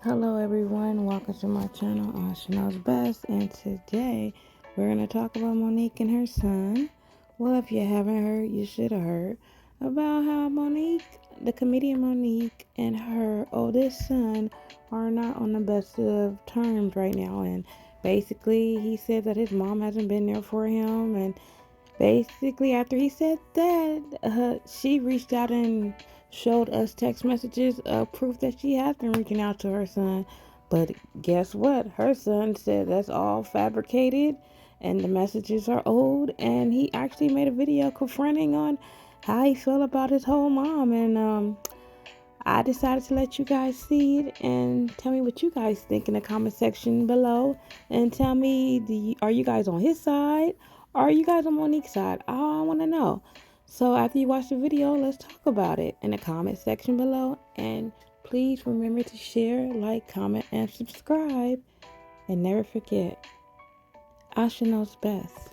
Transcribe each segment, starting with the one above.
Hello everyone, welcome to my channel, Chanel's Best, and today we're going to talk about Monique and her son. Well, if you haven't heard, you should have heard about how Monique, the comedian Monique, and her oldest son are not on the best of terms right now, and basically he said that his mom hasn't been there for him, and basically, after he said that, she reached out and showed us text messages of proof that she has been reaching out to her son. But guess what? Her son said that's all fabricated and the messages are old. And he actually made a video confronting on how he felt about his whole mom. And I decided to let you guys see it and tell me what you guys think in the comment section below. And tell me, are you guys on his side? Or are you guys on Monique's side? I want to know. So after you watch the video, let's talk about it in the comment section below. And please remember to share, like, comment, and subscribe. And never forget, Asha knows best.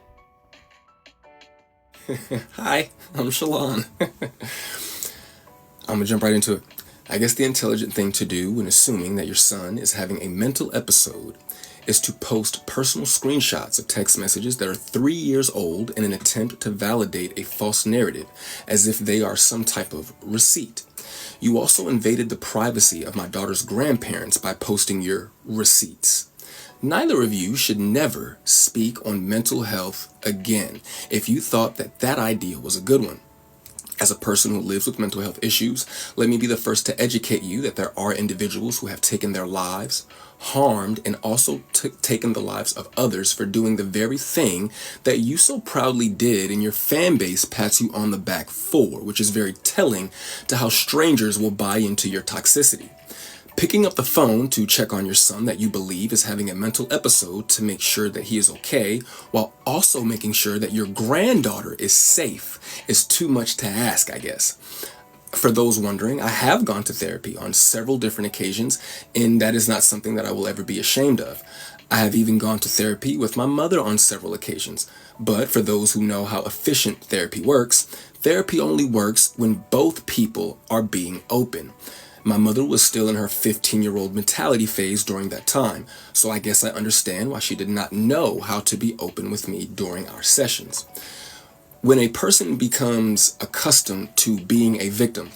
Hi, I'm Shalon. I'm gonna jump right into it. I guess the intelligent thing to do when assuming that your son is having a mental episode is to post personal screenshots of text messages that are 3 years old in an attempt to validate a false narrative as if they are some type of receipt. You also invaded the privacy of my daughter's grandparents by posting your receipts. Neither of you should never speak on mental health again if you thought that that idea was a good one. As a person who lives with mental health issues, let me be the first to educate you that there are individuals who have taken their lives, harmed, and also taken the lives of others for doing the very thing that you so proudly did and your fan base pats you on the back for, which is very telling to how strangers will buy into your toxicity. Picking up the phone to check on your son that you believe is having a mental episode to make sure that he is okay, while also making sure that your granddaughter is safe, is too much to ask, I guess. For those wondering, I have gone to therapy on several different occasions, and that is not something that I will ever be ashamed of. I have even gone to therapy with my mother on several occasions. But for those who know how efficient therapy works, therapy only works when both people are being open. My mother was still in her 15-year-old mentality phase during that time, so I guess I understand why she did not know how to be open with me during our sessions. When a person becomes accustomed to being a victim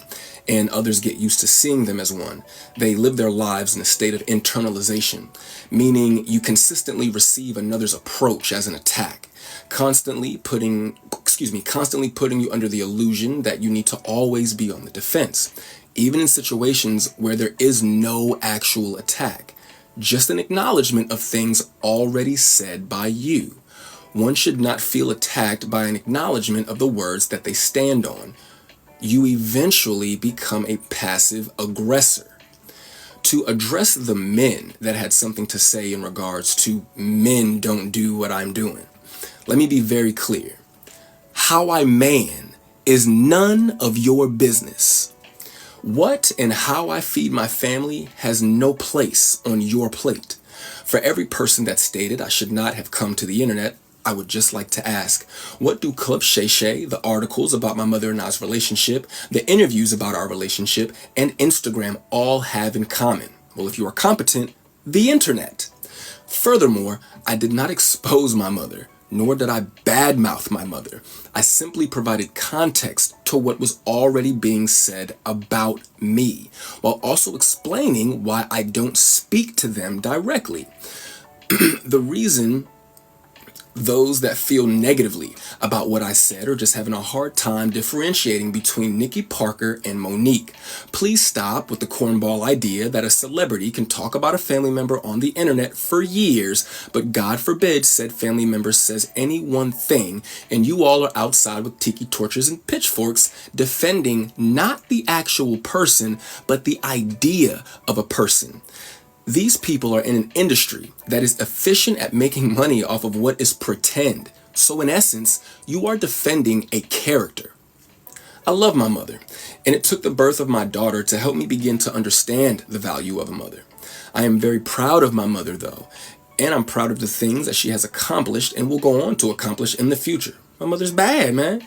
and others get used to seeing them as one, they live their lives in a state of internalization, meaning you consistently receive another's approach as an attack, constantly putting you under the illusion that you need to always be on the defense, even in situations where there is no actual attack, just an acknowledgement of things already said by you. One should not feel attacked by an acknowledgement of the words that they stand on. You eventually become a passive aggressor. To address the men that had something to say in regards to men don't do what I'm doing, let me be very clear. How I man is none of your business. What and how I feed my family has no place on your plate. For every person that stated I should not have come to the internet, I would just like to ask, what do Club Shay Shay, the articles about my mother and I's relationship, the interviews about our relationship, and Instagram all have in common? Well, if you are competent, the internet. Furthermore, I did not expose my mother, nor did I badmouth my mother. I simply provided context to what was already being said about me, while also explaining why I don't speak to them directly. The reason those that feel negatively about what I said are just having a hard time differentiating between Nikki Parker and Monique. Please stop with the cornball idea that a celebrity can talk about a family member on the internet for years, but God forbid said family member says any one thing, and you all are outside with tiki torches and pitchforks defending not the actual person, but the idea of a person. These people are in an industry that is efficient at making money off of what is pretend. So in essence, you are defending a character. I love my mother, and it took the birth of my daughter to help me begin to understand the value of a mother. I am very proud of my mother though, and I'm proud of the things that she has accomplished and will go on to accomplish in the future. My mother's bad, man.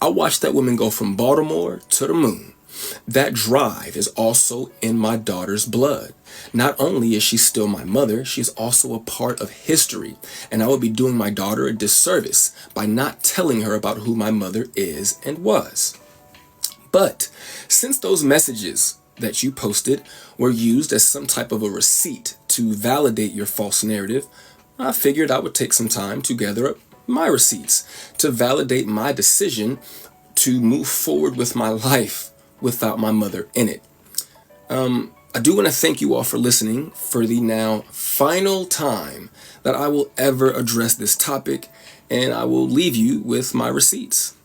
I watched that woman go from Baltimore to the moon. That drive is also in my daughter's blood. Not only is she still my mother, she's also a part of history, and I would be doing my daughter a disservice by not telling her about who my mother is and was. But since those messages that you posted were used as some type of a receipt to validate your false narrative, I figured I would take some time to gather up my receipts to validate my decision to move forward with my life without my mother in it. I do want to thank you all for listening for the now final time that I will ever address this topic, and I will leave you with my receipts.